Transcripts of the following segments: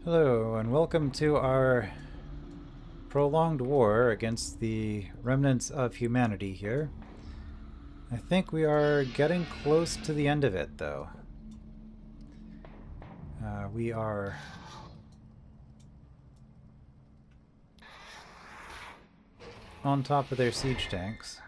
Hello, and welcome to our prolonged war against the remnants of humanity here. I think we are getting close to the end of it, though. We are on top of their siege tanks.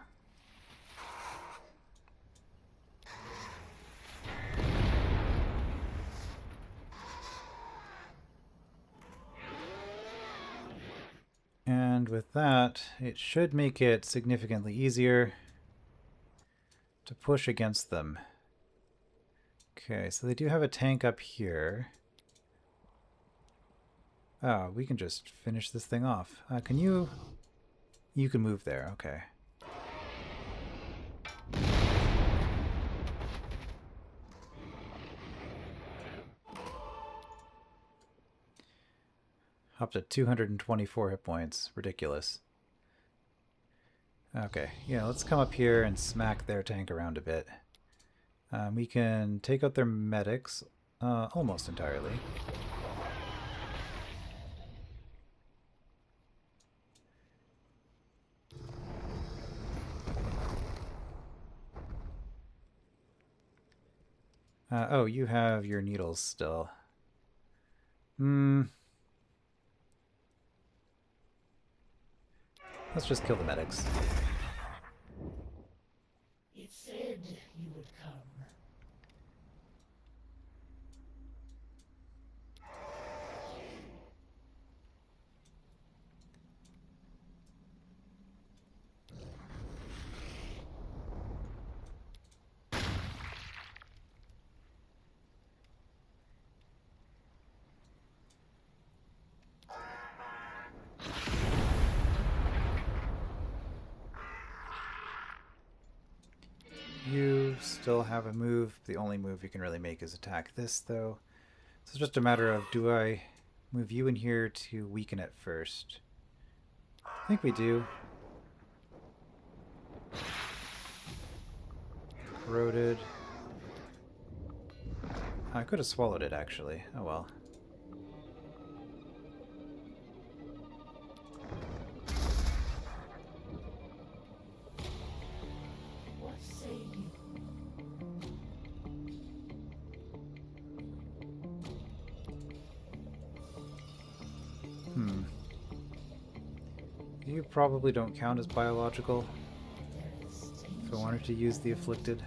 And with that, it should make it significantly easier to push against them. Okay, so they do have a tank up here. Oh, we can just finish this thing off. Can you... You can move there, okay. Up to 224 hit points. Ridiculous. Okay, yeah, let's come up here and smack their tank around a bit. We can take out their medics almost entirely. Oh, you have your needles still. Let's just kill the medics. It said you would come. You still have a move. The only move you can really make is attack this, though. So it's just a matter of, do I move you in here to weaken it first? I think we do. Corroded. I could have swallowed it, actually. Oh well. What say you? You probably don't count as biological. If I wanted to use the afflicted.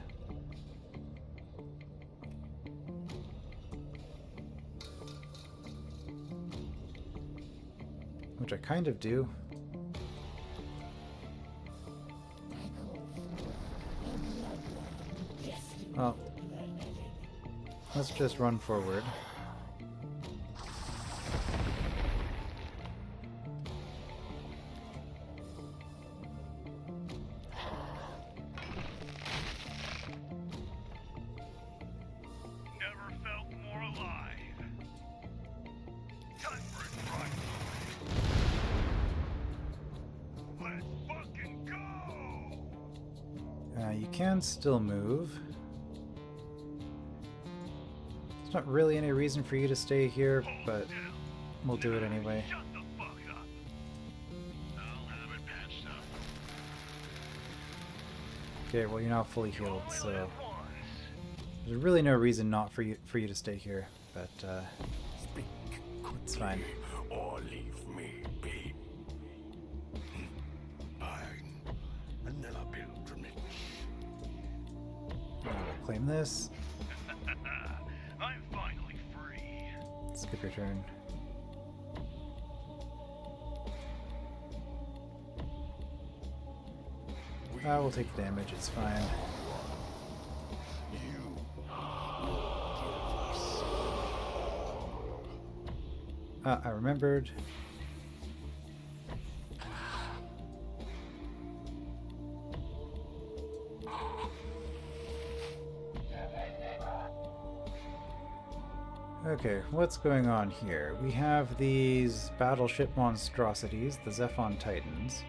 Which I kind of do. Well, let's just run forward. Never felt more alive. Time for a drive. Let's fucking go! You can still move. There's not really any reason for you to stay here, but we'll do it anyway. Shut the fuck up. I'll have it patched up. Okay, well you're now fully healed, so Only live once. there's really no reason not for you to stay here. But Speak it's fine. or leave me be. I'm another pilgrimage. I'll claim this. I'm finally free. Skip your turn. We'll take the damage. It's fine. You I remembered. Okay, what's going on here? We have these battleship monstrosities, the Zephon Titans.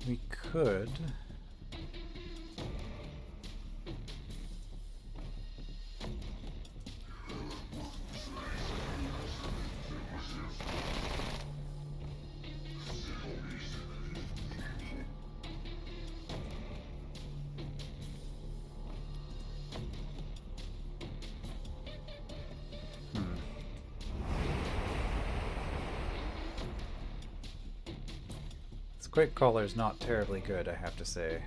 We could... This quick caller is not terribly good, I have to say.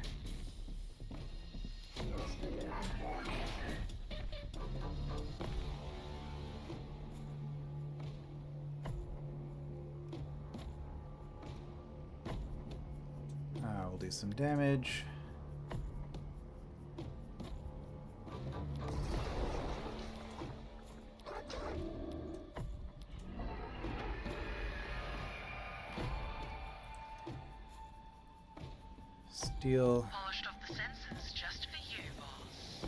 We'll do some damage. Steal. Polished off the sensors just for you, boss.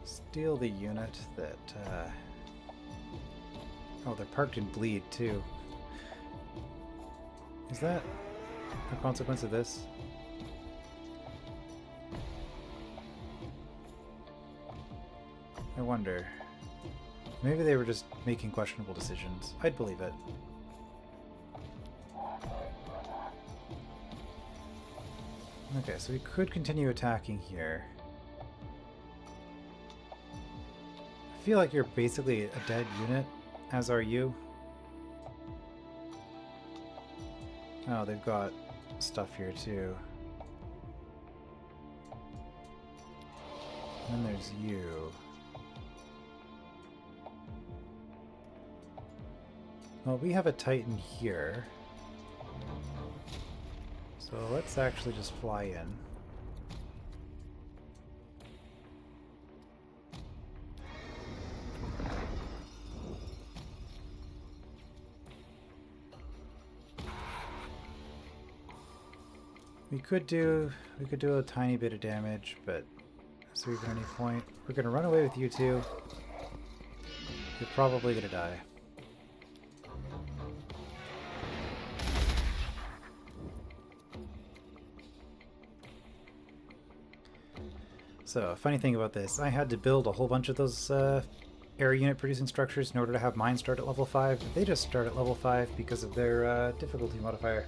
Steal the unit that. Oh, they're parked in bleed too. Is that a consequence of this? I wonder. Maybe they were just making questionable decisions. I'd believe it. Okay, so we could continue attacking here. I feel like you're basically a dead unit, as are you. Oh, they've got stuff here too. And then there's you. Well, we have a Titan here. So let's actually just fly in. We could do a tiny bit of damage, but is there even any point? We're gonna run away with you two. You're probably gonna die. So, a funny thing about this, I had to build a whole bunch of those air unit producing structures in order to have mine start at level 5. They just start at level 5 because of their difficulty modifier.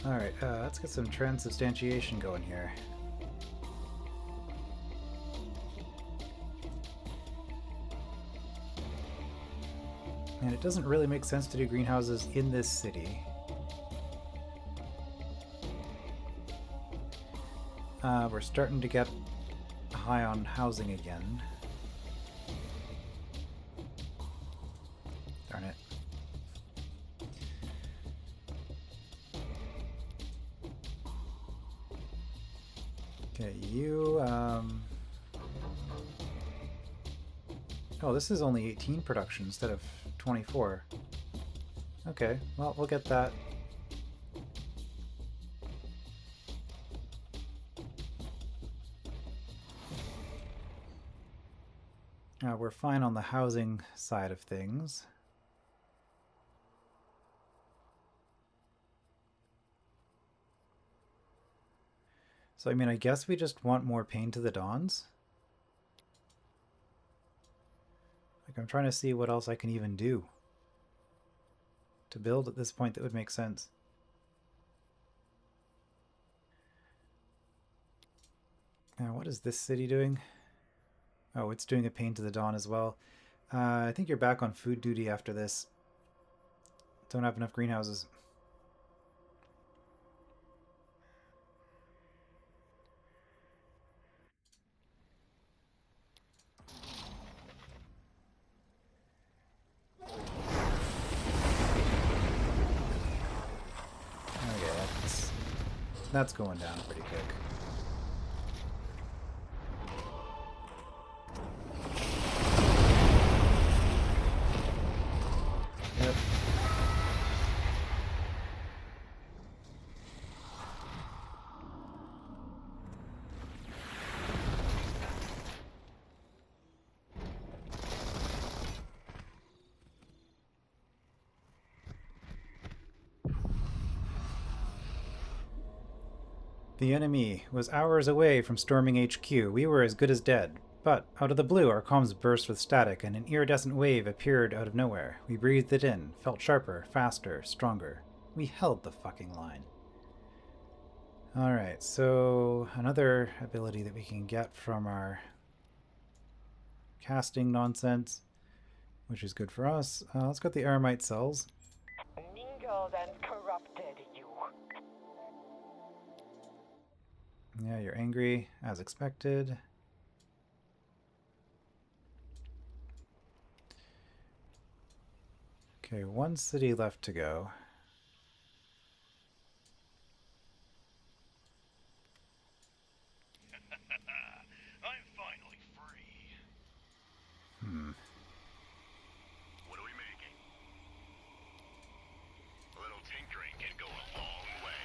Alright, let's get some transubstantiation going here. And it doesn't really make sense to do greenhouses in this city. We're starting to get high on housing again. Darn it. Okay, you, Oh, this is only 18 production instead of 24. Okay, well, we'll get that. We're fine on the housing side of things. So, I mean, I guess we just want more Pain to the Dawns. Like, I'm trying to see what else I can even do to build at this point that would make sense. Now, what is this city doing? Oh, it's doing a Pain to the Dawn as well. I think you're back on food duty after this. Don't have enough greenhouses. Okay, that's going down pretty quick. Yep. The enemy was hours away from storming HQ. We were as good as dead. But, out of the blue, our comms burst with static, and an iridescent wave appeared out of nowhere. We breathed it in, felt sharper, faster, stronger. We held the fucking line. Alright, so another ability that we can get from our casting nonsense, which is good for us. Let's get the Aramite cells. Mingled and corrupted, you. Yeah, you're angry, as expected. Okay, one city left to go. I'm finally free. What are we making? A little tinkering can go a long way.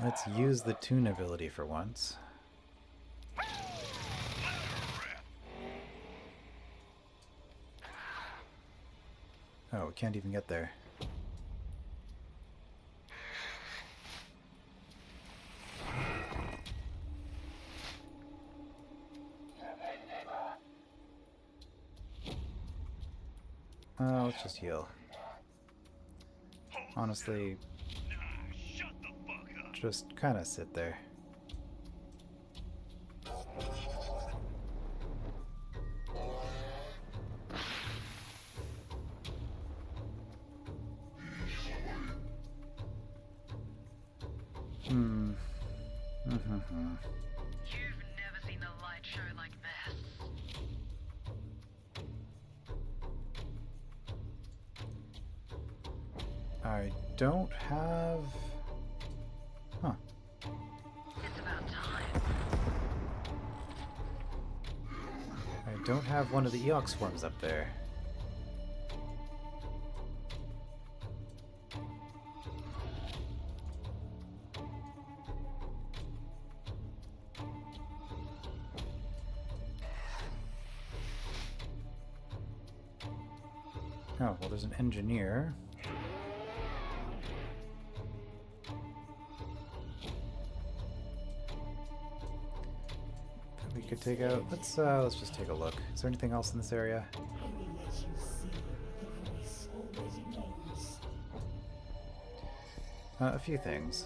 Let's use the tune ability for once. Oh, we can't even get there. Let's just heal. Honestly, Shut the fuck up. just kind of sit there. You've never seen a light show like this. I don't have... Huh. It's about time. I don't have one of the Eox swarms up there. Oh, well, there's an engineer. That we could take out. Let's just take a look. Is there anything else in this area? I will let you see what the voice already knows. A few things.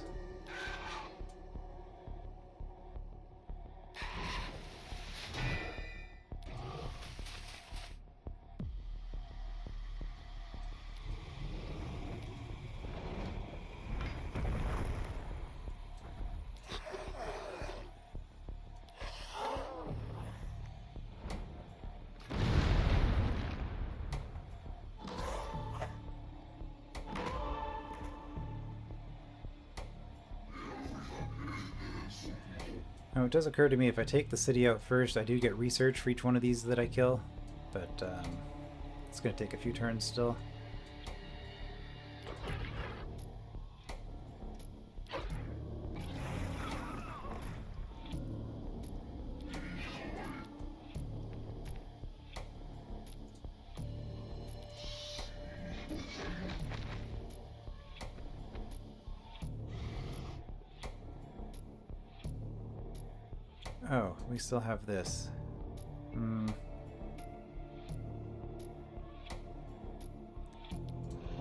Now, it does occur to me if I take the city out first, I do get research for each one of these that I kill, but it's going to take a few turns still. Oh, we still have this. We'll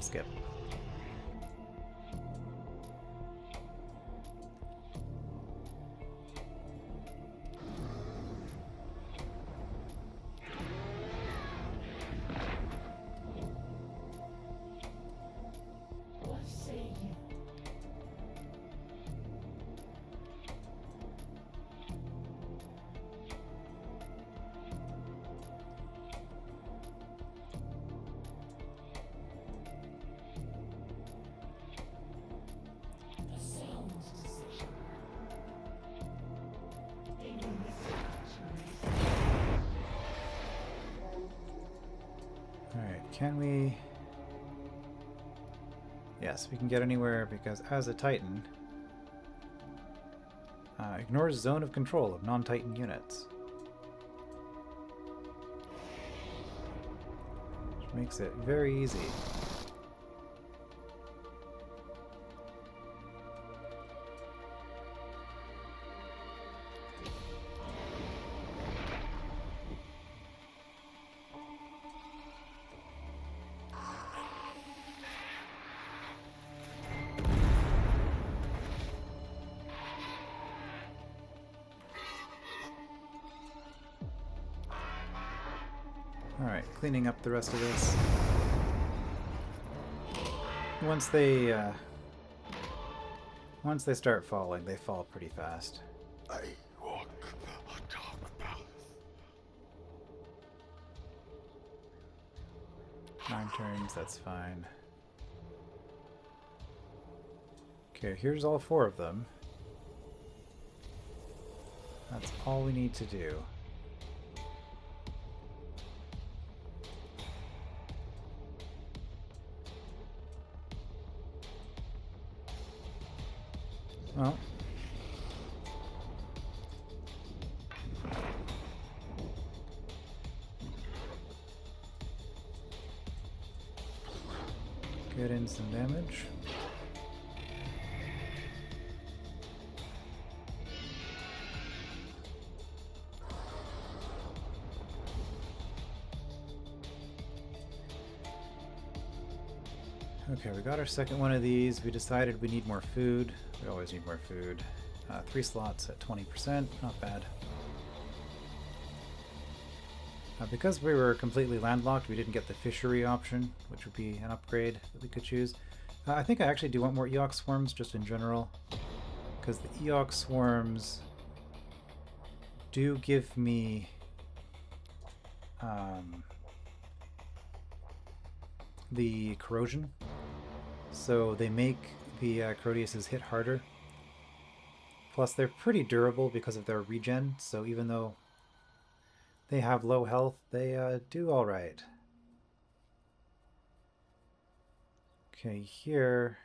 skip. What say you? A sound decision. They will listen Alright, can we... Yes, we can get anywhere because as a Titan, ignores zone of control of non-Titan units. Which makes it very easy. Alright, cleaning up the rest of this. Once they start falling, they fall pretty fast. I walk a dark path. 9 turns, that's fine. Okay, here's all 4 of them. That's all we need to do. Well. Get in some damage. Okay, we got our second one of these. We decided we need more food. We always need more food. 3 slots at 20%, not bad. Because we were completely landlocked, we didn't get the fishery option, which would be an upgrade that we could choose. I think I actually do want more Eox swarms, just in general, because the Eox swarms do give me the corrosion, so they make the Crodiuses hit harder. Plus they're pretty durable because of their regen, so even though they have low health, they do alright. Okay, here...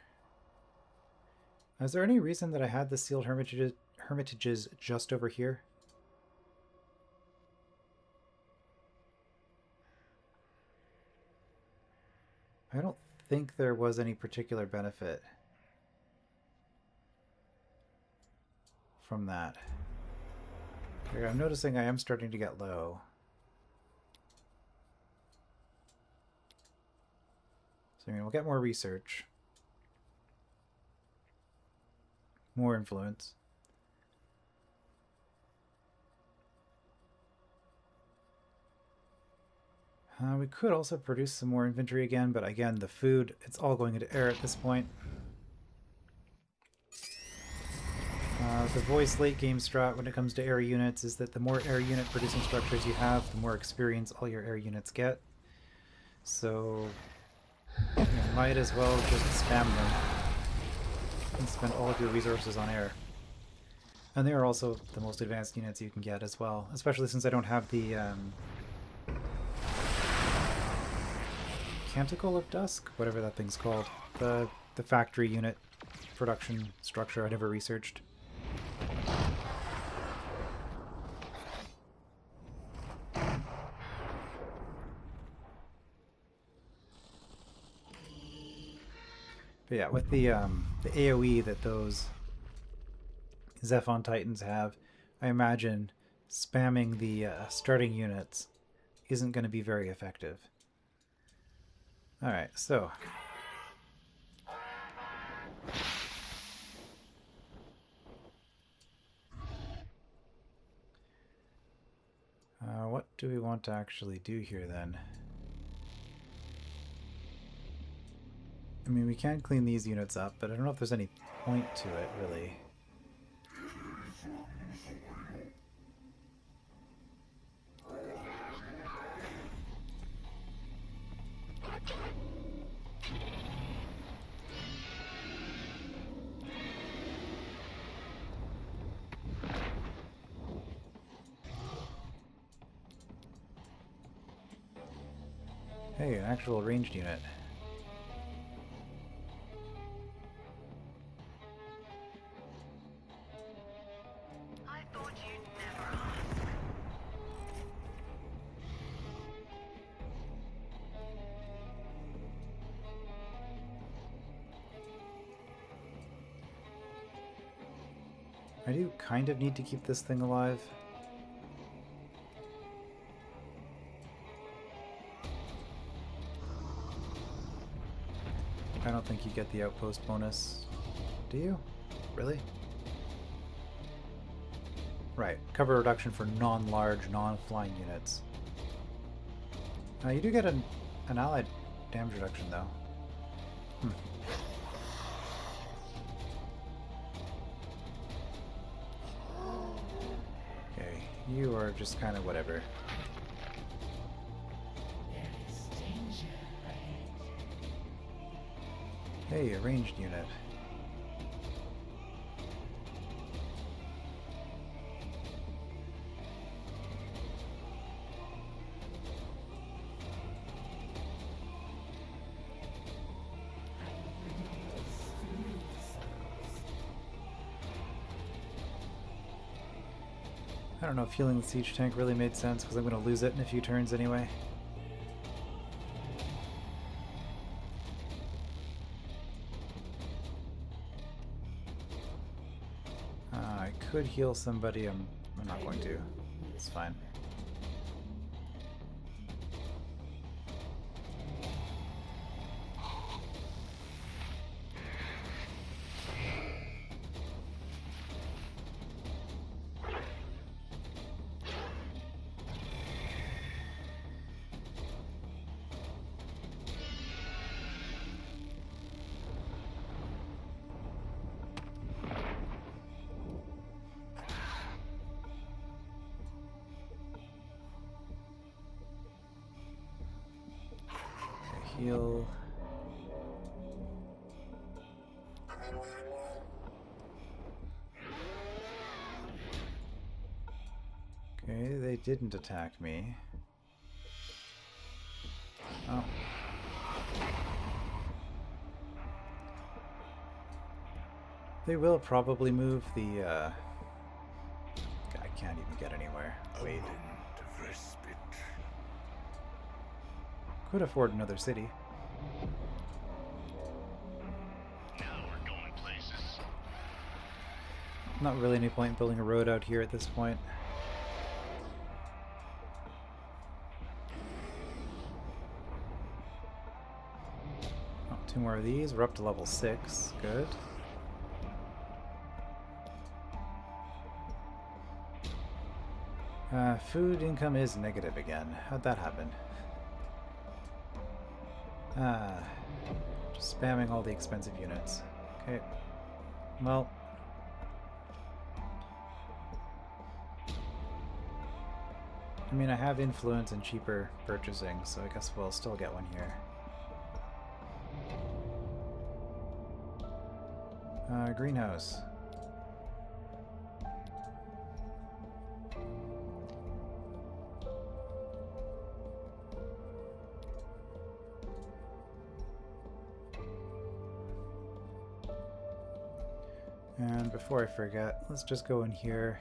Is there any reason that I had the sealed hermitages just over here? I don't think there was any particular benefit from that. Okay, I'm noticing I am starting to get low. So I mean, we'll get more research. More influence. We could also produce some more inventory again, but again, the food, it's all going into air at this point. The voice late game strat when it comes to air units is that the more air unit producing structures you have, the more experience all your air units get. So you might as well just spam them and spend all of your resources on air. And they are also the most advanced units you can get as well, especially since I don't have the Canticle of Dusk, whatever that thing's called. The factory unit production structure I never researched. But yeah, with the AoE that those Zephon Titans have, I imagine spamming the starting units isn't going to be very effective. Alright, so... what do we want to actually do here then? I mean, we can clean these units up, but I don't know if there's any point to it, really. Hey, an actual ranged unit. I thought you'd never ask. I do kind of need to keep this thing alive. I don't think you get the outpost bonus. Do you? Really? Right. Cover reduction for non-large, non-flying units. You do get an allied damage reduction, though. Okay, you are just kind of whatever. There is danger ahead. Hey, a ranged unit. I don't know if healing the siege tank really made sense because I'm going to lose it in a few turns anyway. I could heal somebody. I'm not going to. It's fine. Heal. Okay, they didn't attack me. Oh. They will probably move the, I can't even get anywhere. Wait. Of respite. Could afford another city. Now we're going places. Not really any point building a road out here at this point. Oh, 2 more of these. We're up to level 6. Good. Food income is negative again. How'd that happen? Just spamming all the expensive units. Okay. Well. I mean, I have influence and cheaper purchasing, so I guess we'll still get one here. Greenhouse. And before I forget, let's just go in here.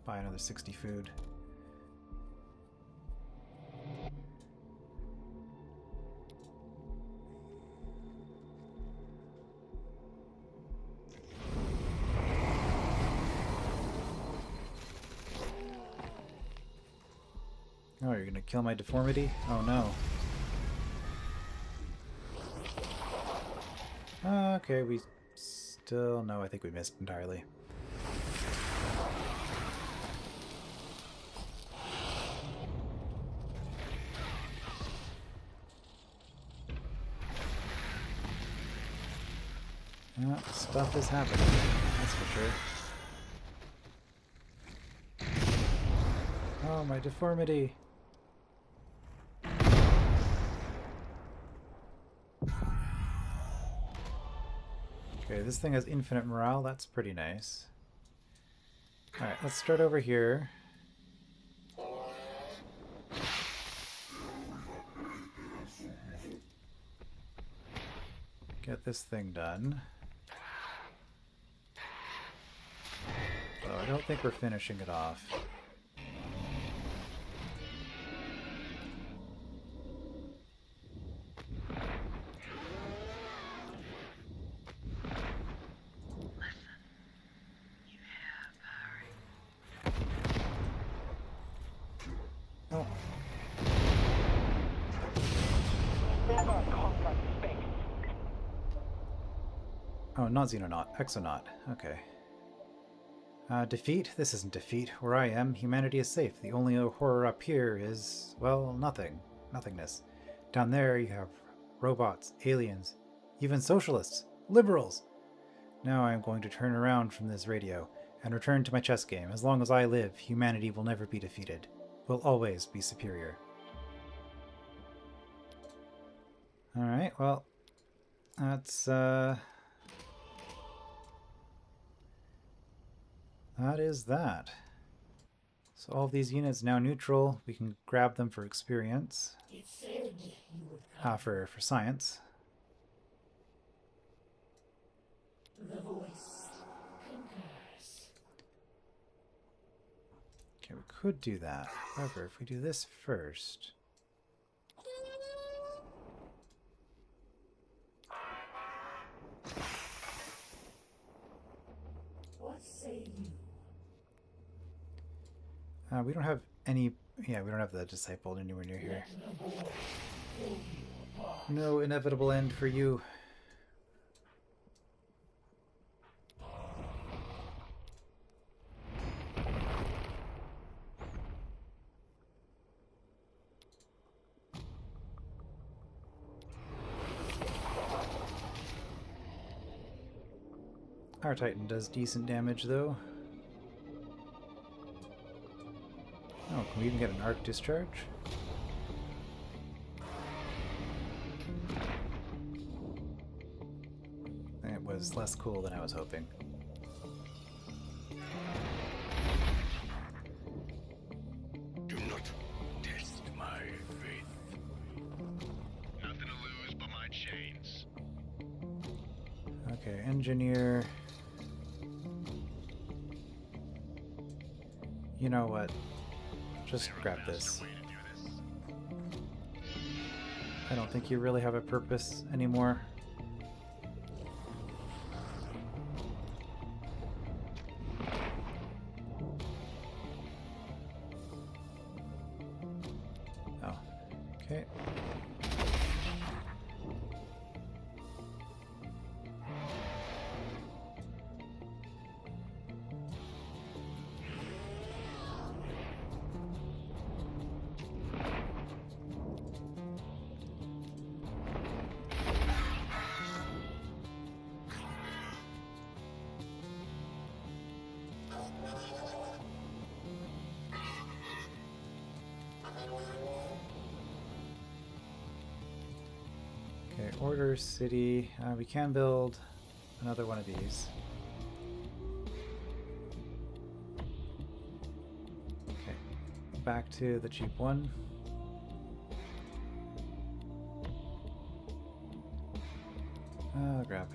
Buy another 60 food. Oh, you're gonna kill my deformity? Oh no. Okay, we still... No, I think we missed entirely. Stuff is happening, that's for sure. Oh, my deformity! Okay, this thing has infinite morale, that's pretty nice. Alright, let's start over here. Get this thing done. So I don't think we're finishing it off. Oh. Never conquer space. Oh, not Xenonaut, Exonaut. Okay. Defeat? This isn't defeat. Where I am, humanity is safe. The only horror up here is, well, nothing. Nothingness. Down there you have robots, aliens, even socialists, liberals. Now I am going to turn around from this radio and return to my chess game. As long as I live, humanity will never be defeated. Will always be superior. Alright, well, that's, that is that. So all of these units now neutral. We can grab them for experience. It said you would come. For science. The voice concurs. Okay, we could do that. However, if we do this first... What say you? we don't have any... Yeah, we don't have the Disciple anywhere near here. No inevitable end for you. Our Titan does decent damage, though. Oh, can we even get an arc discharge? It was less cool than I was hoping. Do not test my faith. Nothing to lose but my chains. Okay, engineer. You know what? Just grab this. Way to do this. I don't think you really have a purpose anymore. Oh, okay. Okay, order city. We can build another one of these. Okay, back to the cheap one. Grab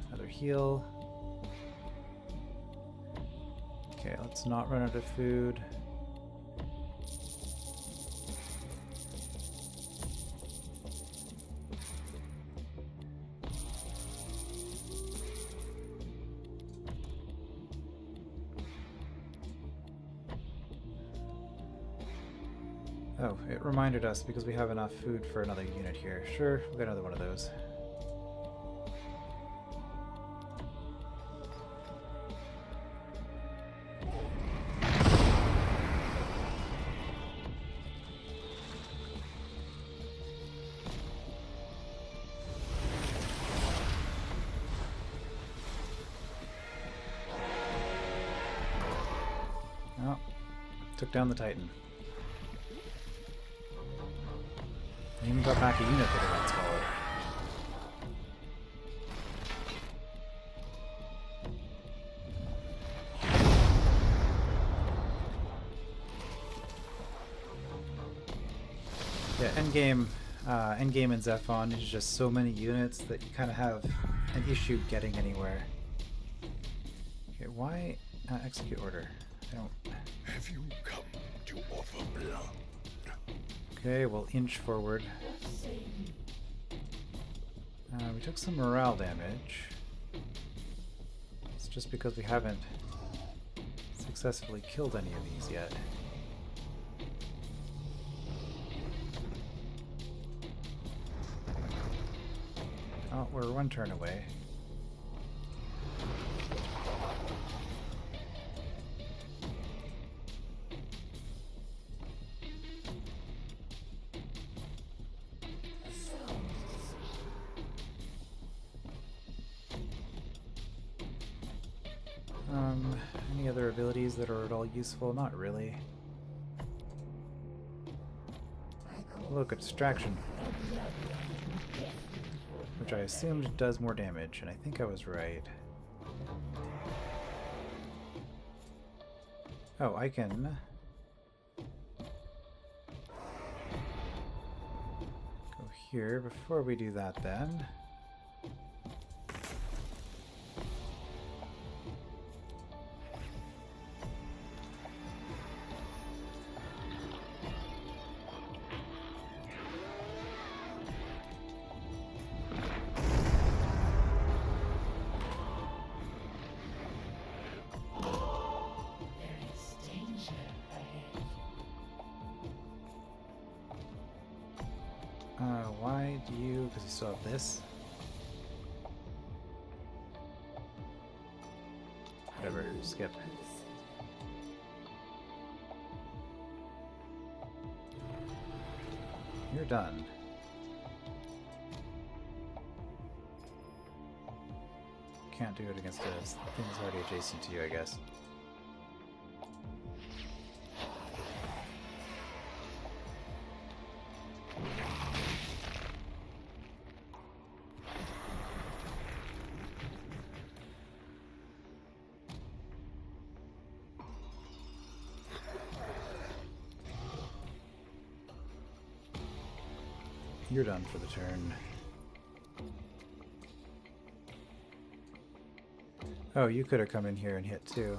another heal. Okay, let's not run out of food. Oh, it reminded us because we have enough food for another unit here. Sure, we'll get another one of those. Oh, took down the Titan. I even got back a unit that got swallowed. Yeah, endgame in Zephon is just so many units that you kind of have an issue getting anywhere. Okay, why execute order? I don't. Have you come to offer blood? Okay, we'll inch forward. We took some morale damage. It's just because we haven't successfully killed any of these yet. Oh, we're one turn away. Any other abilities that are at all useful? Not really. Look, a distraction. Which I assumed does more damage, and I think I was right. Oh, I can go here. Before we do that then, There is danger ahead. why do you, because you still have this? Whatever, skip. You're done. Can't do it against things already adjacent to you, I guess. You're done for the turn. Oh, you could have come in here and hit too.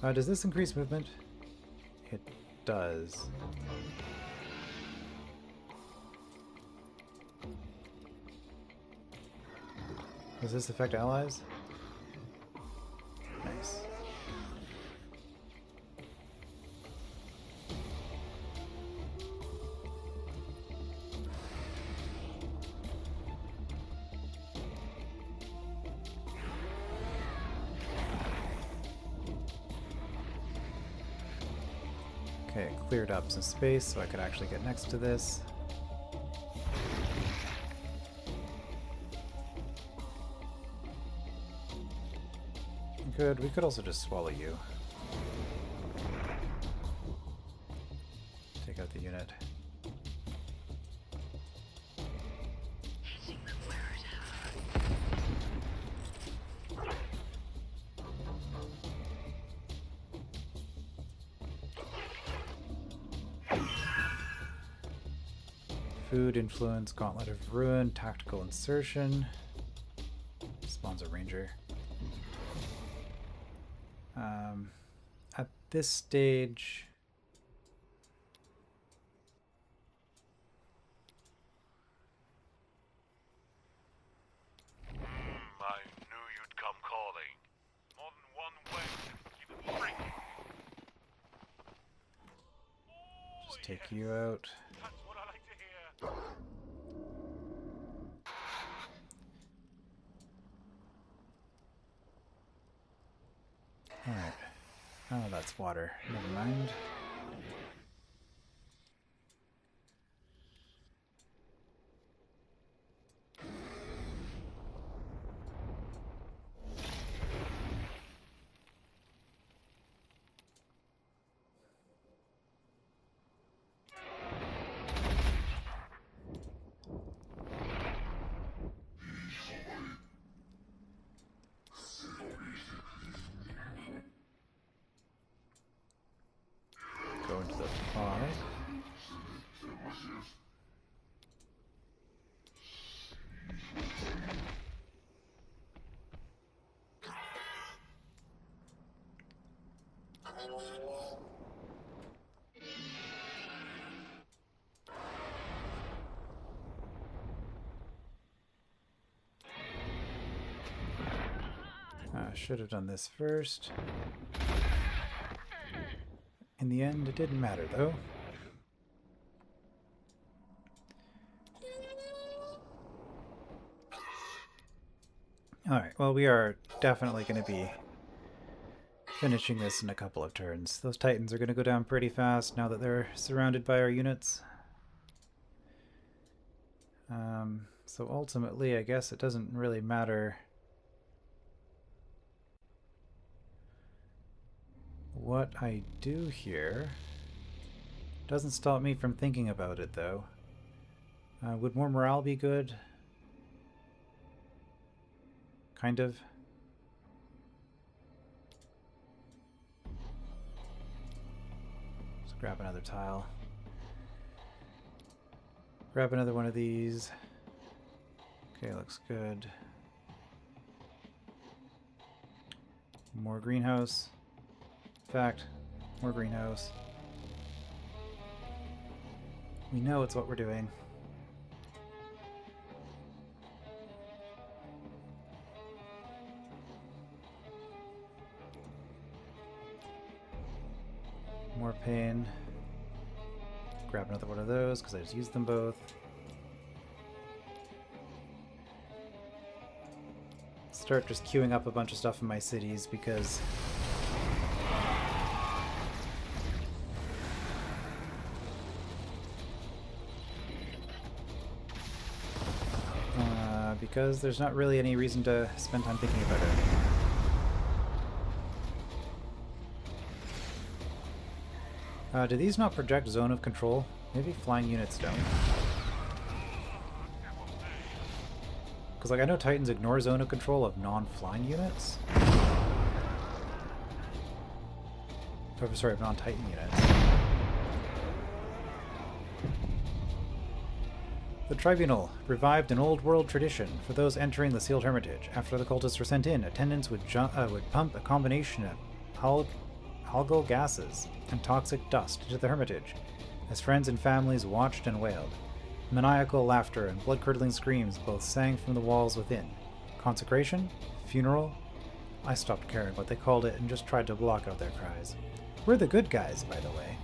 Does this increase movement? It does. Does this affect allies? Nice. Okay, cleared up some space so I could actually get next to this. Good, we could also just swallow you. Take out the unit. Hitting them where it hurts. Food, influence, gauntlet of ruin, tactical insertion. Spawns a ranger. At this stage, I knew you'd come calling. More than one way to keep it freaking. just take you out. That's what I like to hear. Alright. Oh, that's water. Never mind. Go into the pod. Should have done this first. In the end, it didn't matter, though. Alright, well, we are definitely going to be finishing this in a couple of turns. Those Titans are going to go down pretty fast now that they're surrounded by our units. So ultimately, I guess it doesn't really matter what I do here doesn't stop me from thinking about it, though. Would more morale be good? Kind of. Let's grab another tile. Grab another one of these. Okay, looks good. More greenhouse. In fact, more greenhouse. We know it's what we're doing. More pain. Grab another one of those because I just used them both. Start just queuing up a bunch of stuff in my cities because there's not really any reason to spend time thinking about it. Do these not project zone of control? Maybe flying units don't. Because, like, I know Titans ignore zone of control of non-flying units. Oh, sorry, of non-Titan units. The Tribunal revived an old world tradition for those entering the sealed hermitage. After the cultists were sent in, attendants would pump a combination of algal gases and toxic dust into the hermitage, as friends and families watched and wailed. Maniacal laughter and blood-curdling screams both sang from the walls within. Consecration? Funeral? I stopped caring what they called it and just tried to block out their cries. We're the good guys, by the way.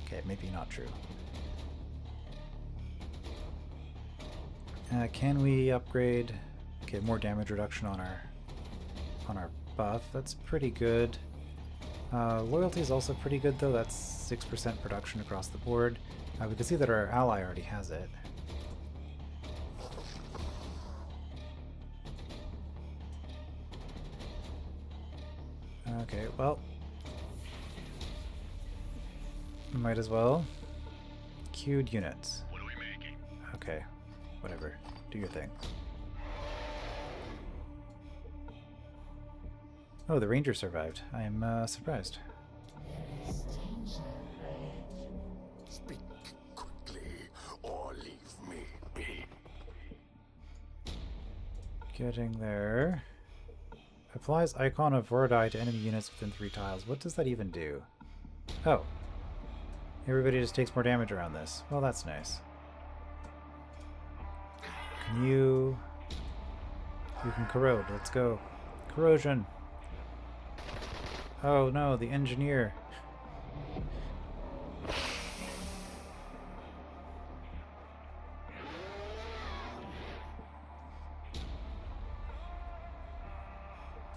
Okay, maybe not true. Can we upgrade? Okay, more damage reduction on our buff. That's pretty good. Loyalty is also pretty good, though. That's 6% production across the board. We can see that our ally already has it. Okay, well, might as well. Queued units. What are we making? Okay, whatever. Do your thing. Oh, the ranger survived. I am surprised. Speak quickly or leave me be. Getting there. Applies icon of Vorodai to enemy units within 3 tiles. What does that even do? Oh. Everybody just takes more damage around this. Well, that's nice. Can you... You can corrode. Let's go. Corrosion. Oh no, the engineer.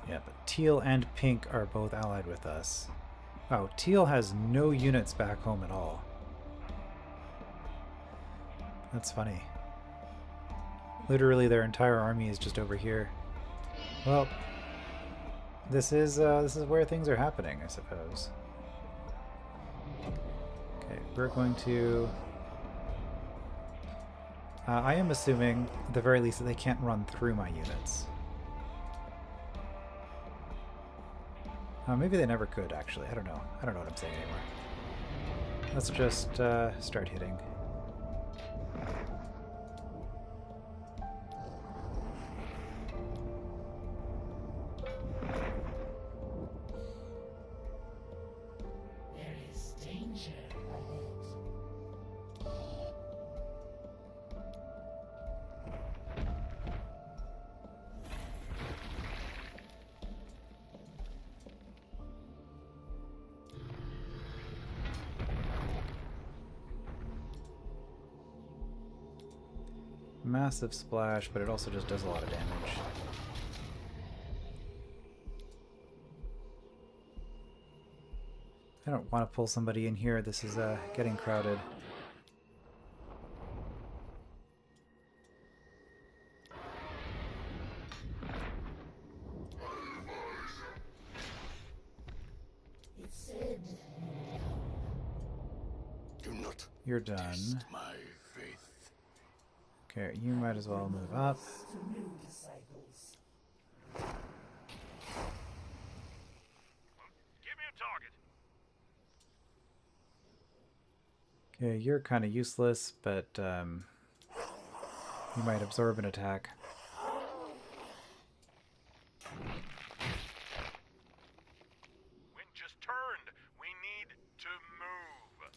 Yeah, but teal and pink are both allied with us. Oh, teal has no units back home at all. That's funny. Literally their entire army is just over here. Well, this is where things are happening, I suppose. Okay, we're going to... I am assuming, at the very least, that they can't run through my units. Maybe they never could, actually. I don't know. I don't know what I'm saying anymore. Let's just start hitting. There is danger ahead. Massive splash, but it also just does a lot of damage. I don't want to pull somebody in here. This is getting crowded. You're done. Test my faith. Okay, you might as well move up. To new disciples. Give me a target. Okay, you're kind of useless, but you might absorb an attack. Wind just turned. We need to move.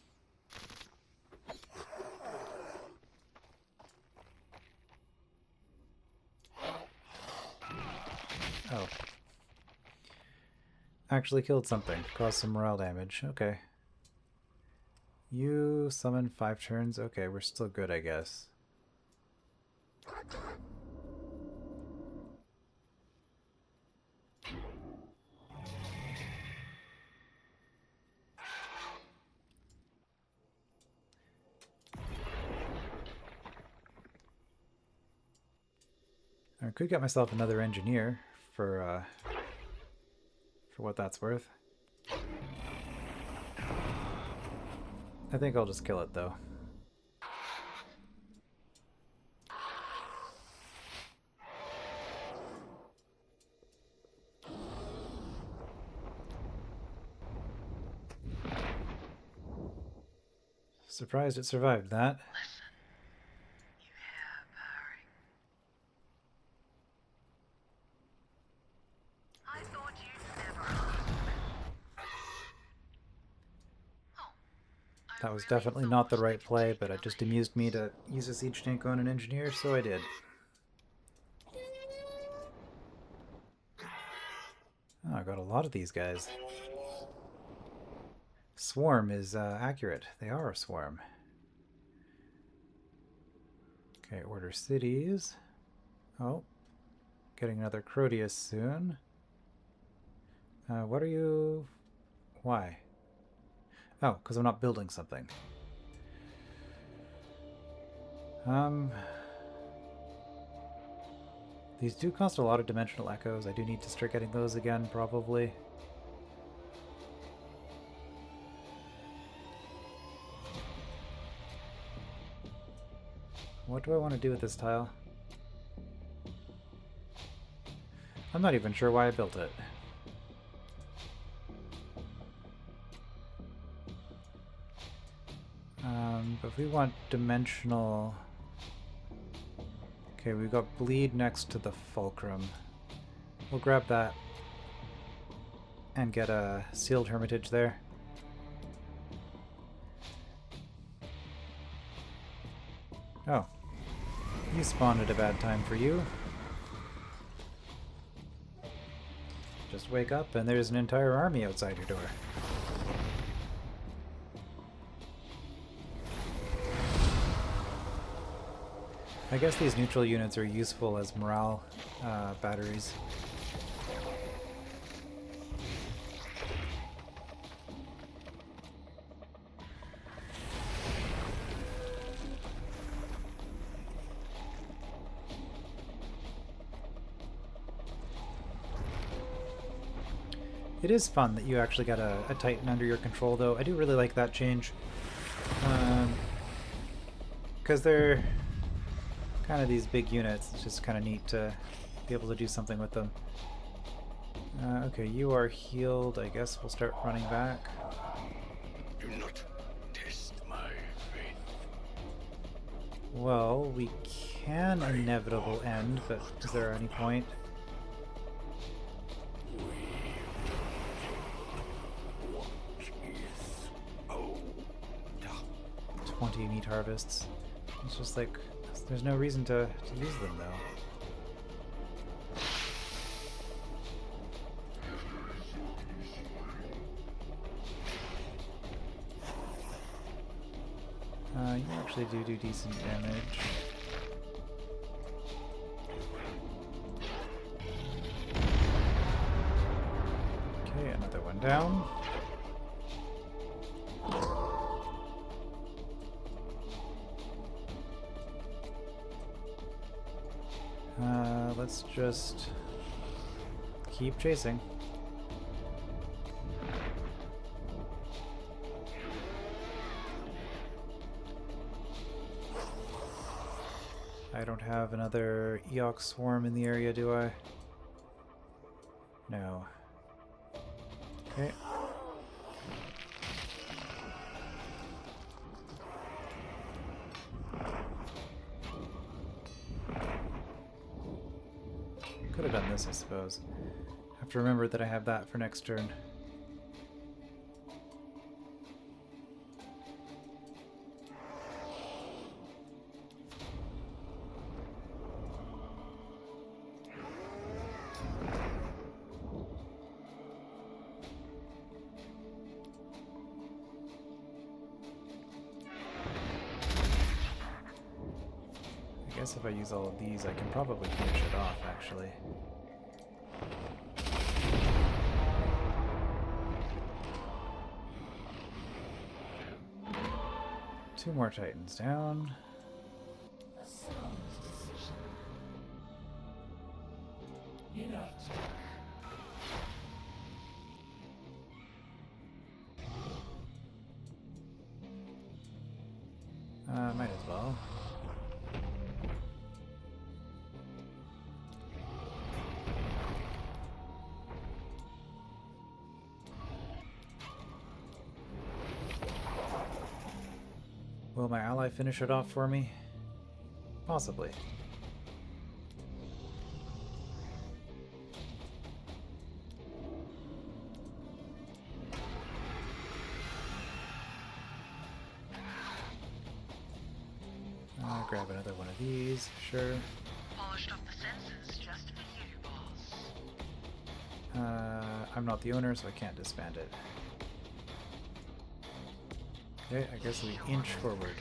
Oh. Actually killed something. Caused some morale damage. Okay. You summon 5 turns. Okay, we're still good, I guess. I could get myself another engineer for what that's worth. I think I'll just kill it though. Surprised it survived that. Listen, you hear purring? I thought you'd never ask. Oh, I That was really definitely thought not the we right could play, take but it another just amused me to use a siege tank on an engineer, so I did. Oh, I got a lot of these guys. Swarm is accurate. They are a swarm. Okay, order cities. Oh, getting another Crodius soon. What are you... Why? Oh, because I'm not building something. These do cost a lot of dimensional echoes. I do need to start getting those again, probably. What do I want to do with this tile? I'm not even sure why I built it. But if we want dimensional... Okay, we've got bleed next to the fulcrum. We'll grab that and get a sealed hermitage there. Oh. You spawned at a bad time for you. Just wake up and there's an entire army outside your door. I guess these neutral units are useful as morale batteries. It is fun that you actually got a Titan under your control, though. I do really like that change. Because they're kind of these big units. It's just kind of neat to be able to do something with them. Okay, you are healed. I guess we'll start running back. Do not test my faith. Well, we can inevitable end, but is there any point? Oh, 20 meat harvests. It's just like, there's no reason to use them, though. You actually do decent damage. Okay, another one down. Let's just keep chasing. I don't have another Eox swarm in the area, do I? No. Okay. Could have done this, I suppose. Have to remember that I have that for next turn. I guess if I use all of these, I can probably finish it off, actually. Two more Titans down. A sound decision. Unite. Might as well. Will my ally finish it off for me? Possibly. I'll grab another one of these, sure. Polished up the sensors just for you, boss. I'm not the owner, so I can't disband it. Okay, I guess we inch forward.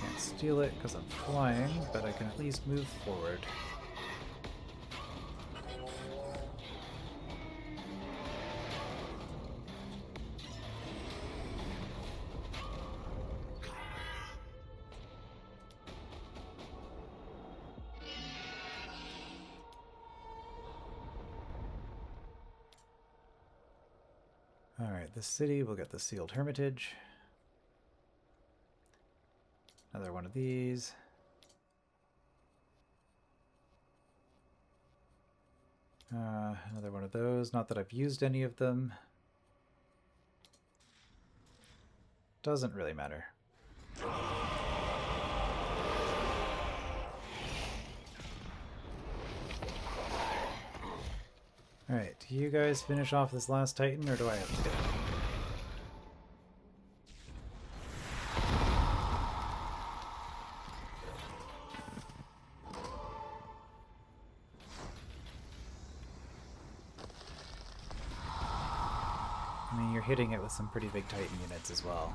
Can't steal it because I'm flying, but I can at least move forward. Alright, this city will get the Sealed Hermitage. Another one of these. Another one of those. Not that I've used any of them. Doesn't really matter. Alright, do you guys finish off this last Titan, or do I have to do it? I mean, you're hitting it with some pretty big Titan units as well.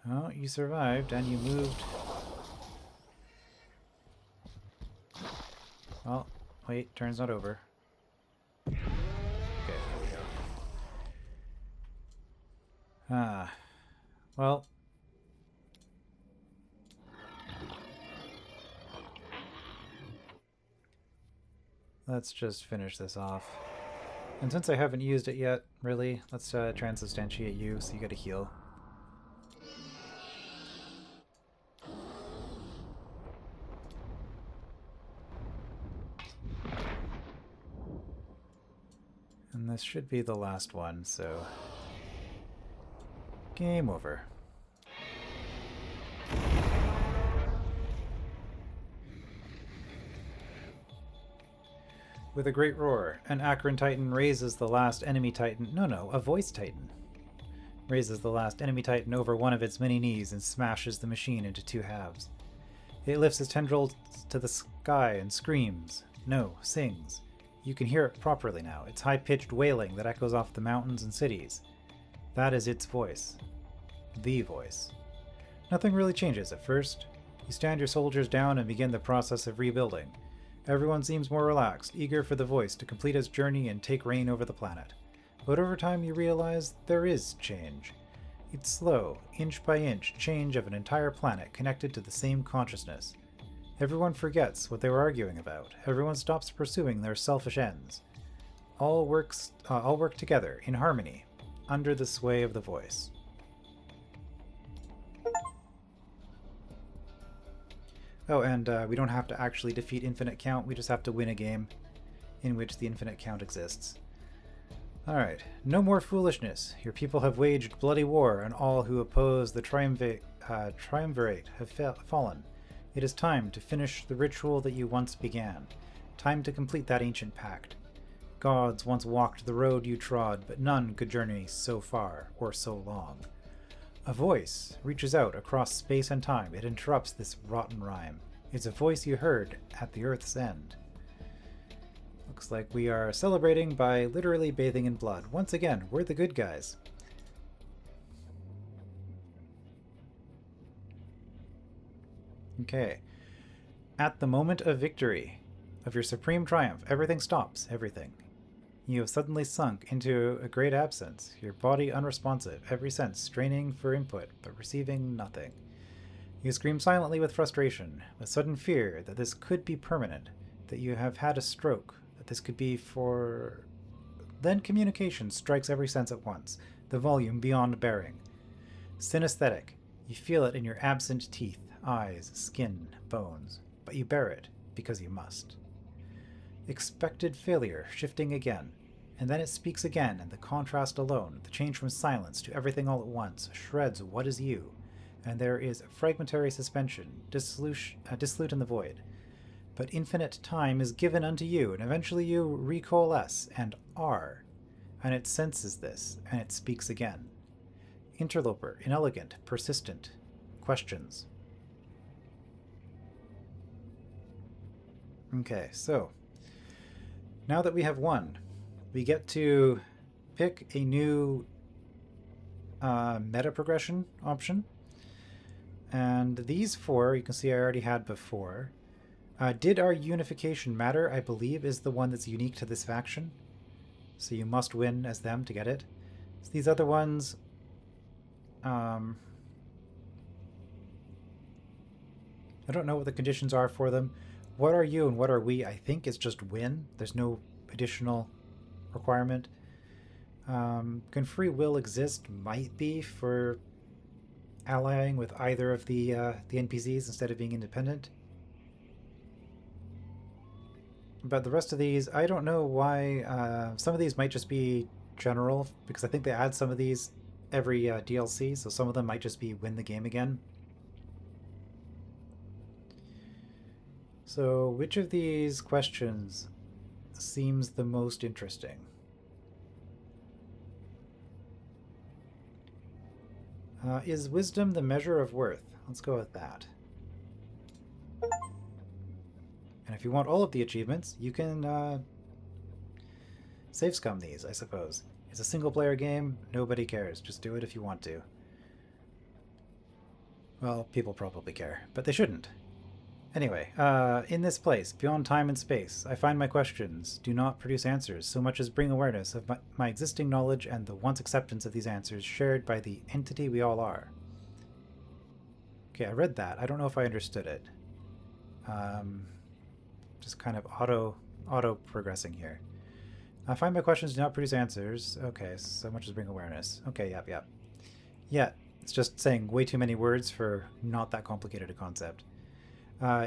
Oh, you survived and you moved. Well, wait, turn's not over. Okay, there we go. Well. Let's just finish this off. And since I haven't used it yet, really, let's transubstantiate you so you get a heal. And this should be the last one, so game over. With a great roar, an Akron Titan raises the last enemy Titan. No, a voice Titan. Raises the last enemy Titan over one of its many knees and smashes the machine into two halves. It lifts its tendrils to the sky and screams. No, sings. You can hear it properly now. It's high-pitched wailing that echoes off the mountains and cities. That is its voice. The voice. Nothing really changes at first. You stand your soldiers down and begin the process of rebuilding. Everyone seems more relaxed, eager for the voice to complete its journey and take reign over the planet. But over time you realize there is change. It's slow, inch by inch change of an entire planet connected to the same consciousness. Everyone forgets what they were arguing about. Everyone stops pursuing their selfish ends. All work together in harmony, under the sway of the voice. Oh, and we don't have to actually defeat infinite count. We just have to win a game in which the infinite count exists. Alright, no more foolishness. Your people have waged bloody war, and all who oppose the triumvirate have fallen. It is time to finish the ritual that you once began. Time to complete that ancient pact. Gods once walked the road you trod, but none could journey so far or so long. A voice reaches out across space and time. It interrupts this rotten rhyme. It's a voice you heard at the Earth's end. Looks like we are celebrating by literally bathing in blood. Once again, we're the good guys. Okay. At the moment of victory, of your supreme triumph, everything stops. Everything. You have suddenly sunk into a great absence, your body unresponsive, every sense straining for input, but receiving nothing. You scream silently with frustration, with sudden fear that this could be permanent, that you have had a stroke, that this could be for... Then communication strikes every sense at once, the volume beyond bearing. Synesthetic, you feel it in your absent teeth, eyes, skin, bones, but you bear it because you must. Expected failure, shifting again, and then it speaks again, and the contrast alone, the change from silence to everything all at once, shreds what is you, and there is fragmentary suspension, dissolute in the void. But infinite time is given unto you, and eventually you recoalesce and are, and it senses this, and it speaks again. Interloper, inelegant, persistent, questions. Okay, so now that we have won, we get to pick a new meta progression option. And these four, you can see I already had before. Did our unification matter? I believe is the one that's unique to this faction. So you must win as them to get it. So these other ones... I don't know what the conditions are for them. What are you and what are we? I think it's just win. There's no additional requirement. Can free will exist? Might be for allying with either of the NPCs instead of being independent. But the rest of these, I don't know why. Some of these might just be general, because I think they add some of these every DLC, so some of them might just be win the game again. So which of these questions seems the most interesting? Is wisdom the measure of worth? Let's go with that. And if you want all of the achievements, you can save scum these, I suppose. It's a single player game, nobody cares. Just do it if you want to. Well, people probably care, but they shouldn't. Anyway, in this place, beyond time and space, I find my questions do not produce answers so much as bring awareness of my existing knowledge and the once acceptance of these answers shared by the entity we all are. Okay, I read that. I don't know if I understood it. Just kind of auto progressing here. I find my questions do not produce answers. Okay, so much as bring awareness. Okay, yep. Yeah, it's just saying way too many words for not that complicated a concept.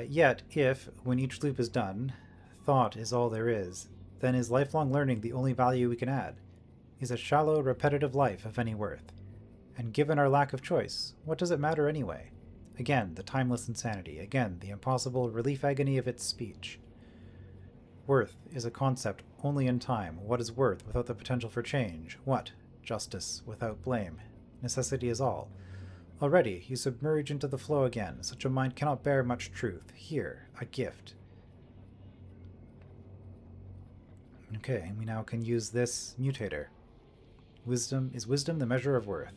Yet, if, when each loop is done, thought is all there is, then is lifelong learning the only value we can add? Is a shallow, repetitive life of any worth? And given our lack of choice, what does it matter anyway? Again, the timeless insanity. Again, the impossible relief agony of its speech. Worth is a concept only in time. What is worth without the potential for change? What? Justice without blame. Necessity is all. Already, you submerge into the flow again. Such a mind cannot bear much truth. Here, a gift. Okay, we now can use this mutator. Wisdom is wisdom the measure of worth.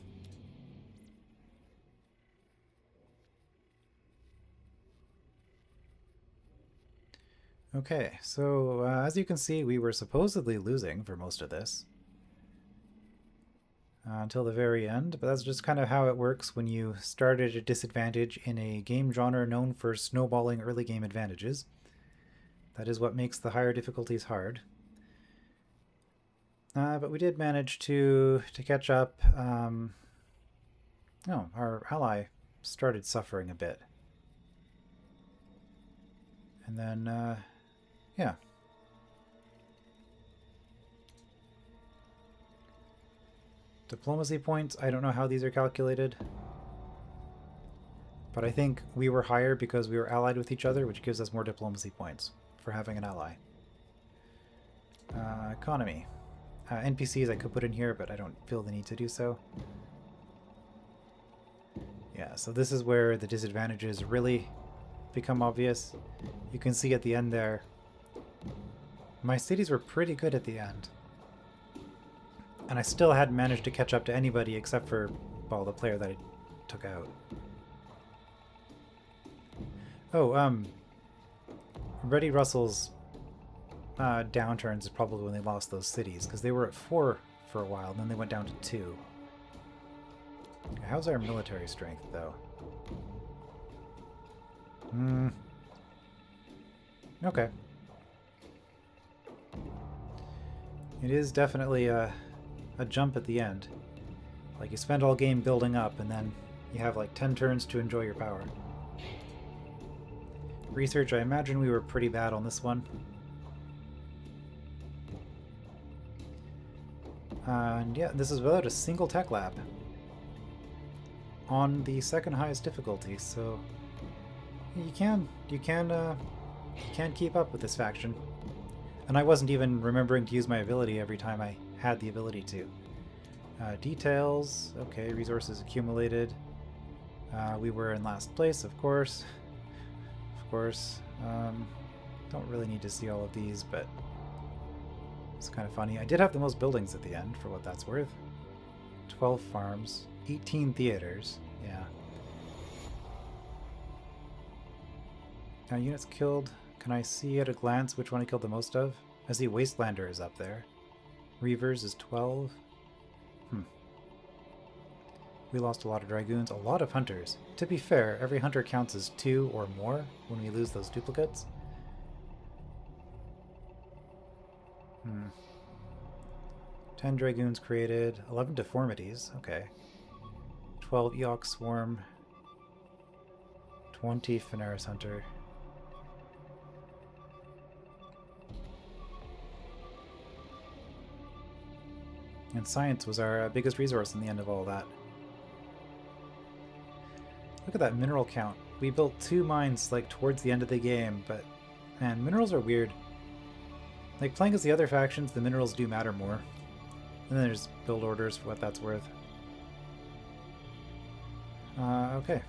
Okay, so as you can see, we were supposedly losing for most of this. until the very end, but that's just kind of how it works when you start at a disadvantage in a game genre known for snowballing early game advantages. That is what makes the higher difficulties hard. But we did manage to catch up. Our ally started suffering a bit. And then, yeah. Diplomacy points, I don't know how these are calculated. But I think we were higher because we were allied with each other, which gives us more diplomacy points for having an ally. Economy. NPCs I could put in here, but I don't feel the need to do so. Yeah, so this is where the disadvantages really become obvious. You can see at the end there, my cities were pretty good at the end. And I still hadn't managed to catch up to anybody except for, well, the player that I took out. Oh, Reddy Russell's downturns is probably when they lost those cities, because they were at 4 for a while, and then they went down to 2. How's our military strength, though? Okay. It is definitely a jump at the end. Like, you spend all game building up, and then you have like 10 turns to enjoy your power. Research, I imagine we were pretty bad on this one. And yeah, this is without a single tech lab. On the second highest difficulty, so you can keep up with this faction. And I wasn't even remembering to use my ability every time I had the ability to. Details, okay, resources accumulated. We were in last place, of course. Don't really need to see all of these, but it's kind of funny. I did have the most buildings at the end, for what that's worth. 12 farms, 18 theaters, yeah. Now units killed, can I see at a glance which one I killed the most of? I see Wastelander is up there. Reavers is 12. We lost a lot of Dragoons, a lot of Hunters. To be fair, every Hunter counts as 2 or more when we lose those duplicates. 10 Dragoons created, 11 Deformities, okay. 12 Eox Swarm, 20 Fenaris Hunter. And science was our biggest resource in the end of all that. Look at that mineral count. We built 2 mines like towards the end of the game, but man, minerals are weird. Like playing as the other factions, the minerals do matter more. And then there's build orders for what that's worth. Okay,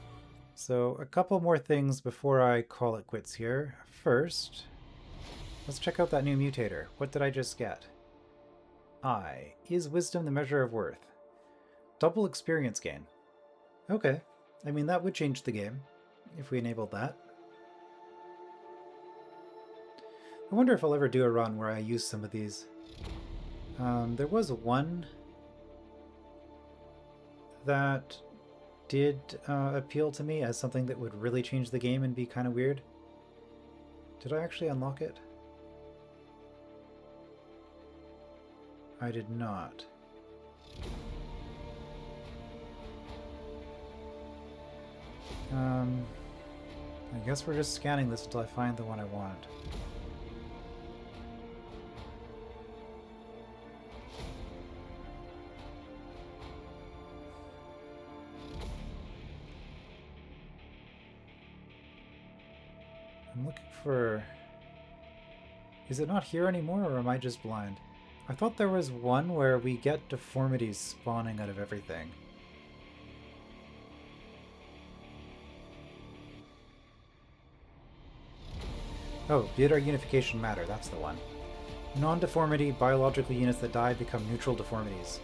so a couple more things before I call it quits here. First, let's check out that new mutator. What did I just get? Is wisdom the measure of worth? Double experience gain. Okay. I mean, that would change the game, if we enabled that. I wonder if I'll ever do a run where I use some of these. There was one that did appeal to me as something that would really change the game and be kind of weird. Did I actually unlock it? I did not. I guess we're just scanning this until I find the one I want. I'm looking for... Is it not here anymore, or am I just blind? I thought there was one where we get deformities spawning out of everything. Oh, did our unification matter? That's the one. Non-deformity, biological units that die become neutral deformities.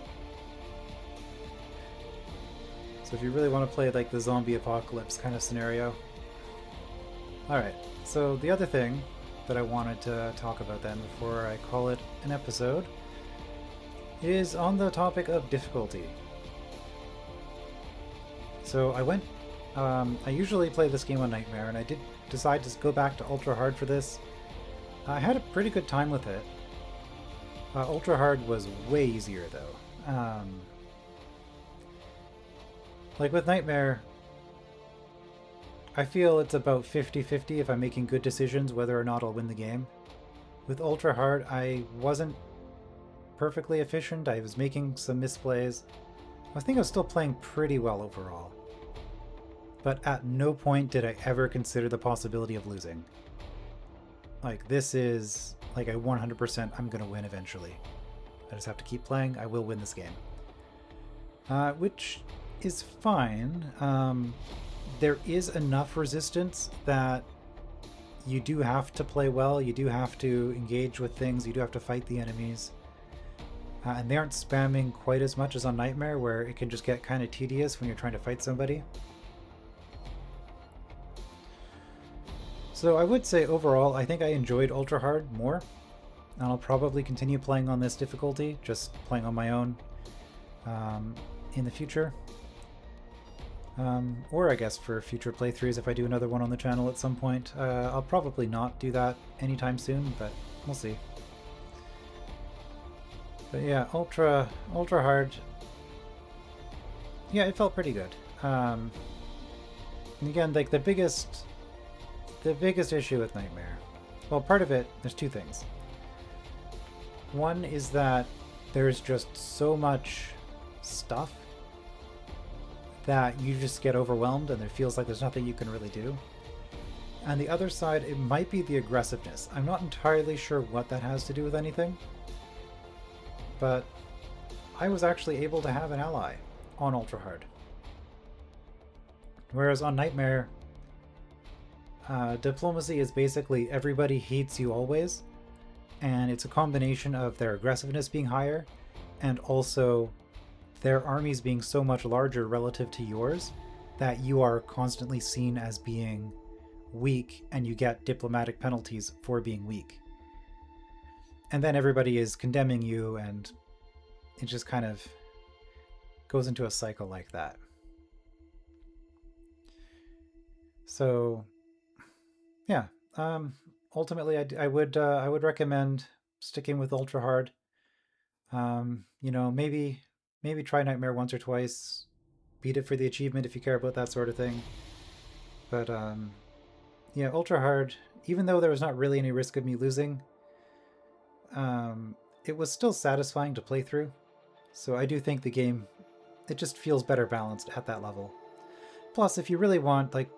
So if you really want to play like the zombie apocalypse kind of scenario. Alright, so the other thing that I wanted to talk about then before I call it an episode is on the topic of difficulty. So I usually play this game on Nightmare, and I did decide to go back to Ultra Hard for this. I had a pretty good time with it. Ultra Hard was way easier though. Like with Nightmare, I feel it's about 50-50 if I'm making good decisions whether or not I'll win the game. With Ultra Hard, I wasn't perfectly efficient. I was making some misplays. I think I was still playing pretty well overall. But at no point did I ever consider the possibility of losing. Like, this is like a 100% I'm gonna win eventually. I just have to keep playing. I will win this game. Which is fine. There is enough resistance that you do have to play well, you do have to engage with things, you do have to fight the enemies. And they aren't spamming quite as much as on Nightmare, where it can just get kind of tedious when you're trying to fight somebody. So I would say overall, I think I enjoyed Ultra Hard more. And I'll probably continue playing on this difficulty, just playing on my own in the future. Or I guess for future playthroughs if I do another one on the channel at some point. I'll probably not do that anytime soon, but we'll see. But yeah, Ultra Hard. Yeah, it felt pretty good. And again, like the biggest issue with Nightmare. Well, part of it, there's two things. One is that there's just so much stuff that you just get overwhelmed and it feels like there's nothing you can really do. And the other side, it might be the aggressiveness. I'm not entirely sure what that has to do with anything, but I was actually able to have an ally on Ultra Hard. Whereas on Nightmare, diplomacy is basically everybody hates you always, and it's a combination of their aggressiveness being higher and also their armies being so much larger relative to yours that you are constantly seen as being weak and you get diplomatic penalties for being weak. And then everybody is condemning you and it just kind of goes into a cycle like that. So yeah, ultimately I would recommend sticking with Ultra Hard. You know, maybe try Nightmare once or twice, beat it for the achievement if you care about that sort of thing. But yeah, Ultra Hard, even though there was not really any risk of me losing, it was still satisfying to play through. So I do think the game, it just feels better balanced at that level. Plus, if you really want, like,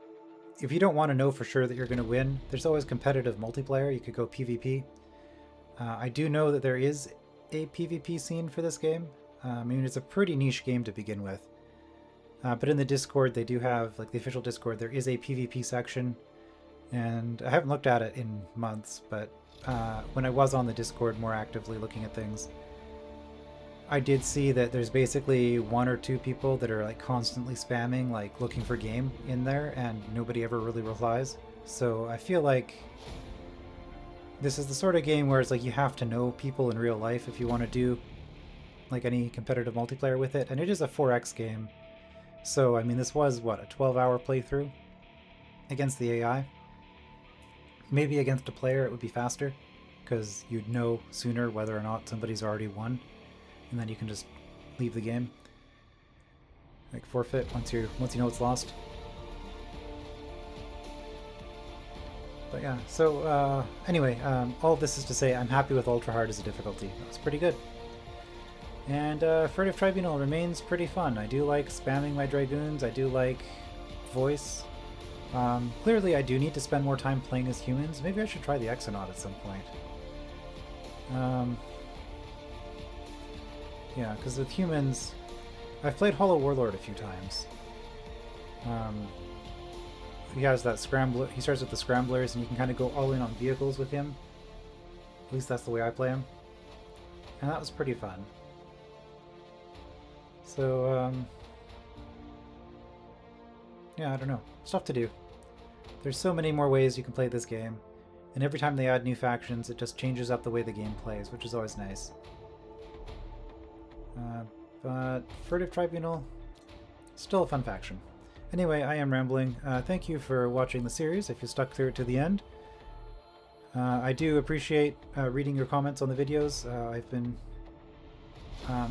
if you don't want to know for sure that you're going to win, there's always competitive multiplayer. You could go PvP. I do know that there is a PvP scene for this game. I mean, it's a pretty niche game to begin with. But in the Discord, they do have, like the official Discord, there is a PvP section. And I haven't looked at it in months, but when I was on the Discord more actively looking at things, I did see that there's basically one or two people that are like constantly spamming, like looking for game in there, and nobody ever really replies. So I feel like this is the sort of game where it's like you have to know people in real life if you want to do like any competitive multiplayer with it. And it is a 4X game. So, I mean, this was, what, a 12-hour playthrough against the AI? Maybe against a player it would be faster, because you'd know sooner whether or not somebody's already won. And then you can just leave the game, like forfeit once you know it's lost. But yeah, so anyway, all of this is to say I'm happy with Ultra Hard as a difficulty. It's pretty good. And Furtive Tribunal remains pretty fun. I do like spamming my Dragoons. I do like voice. Clearly I do need to spend more time playing as humans. Maybe I should try the Exonaut at some point. Yeah, because with humans, I've played Hollow Warlord a few times. He has that scrambler. He starts with the scramblers, and you can kind of go all in on vehicles with him. At least that's the way I play him, and that was pretty fun. So yeah, I don't know. Stuff to do. There's so many more ways you can play this game, and every time they add new factions, it just changes up the way the game plays, which is always nice. But Furtive Tribunal, still a fun faction. Anyway, I am rambling. Thank you for watching the series, if you stuck through it to the end. I do appreciate reading your comments on the videos. I've been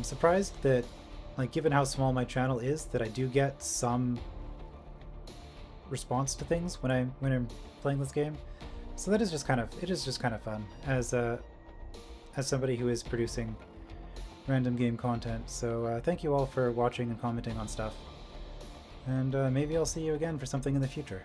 surprised that, like, given how small my channel is, that I do get some response to things when I'm playing this game. So that is just kind of fun as somebody who is producing random game content. So thank you all for watching and commenting on stuff, and maybe I'll see you again for something in the future.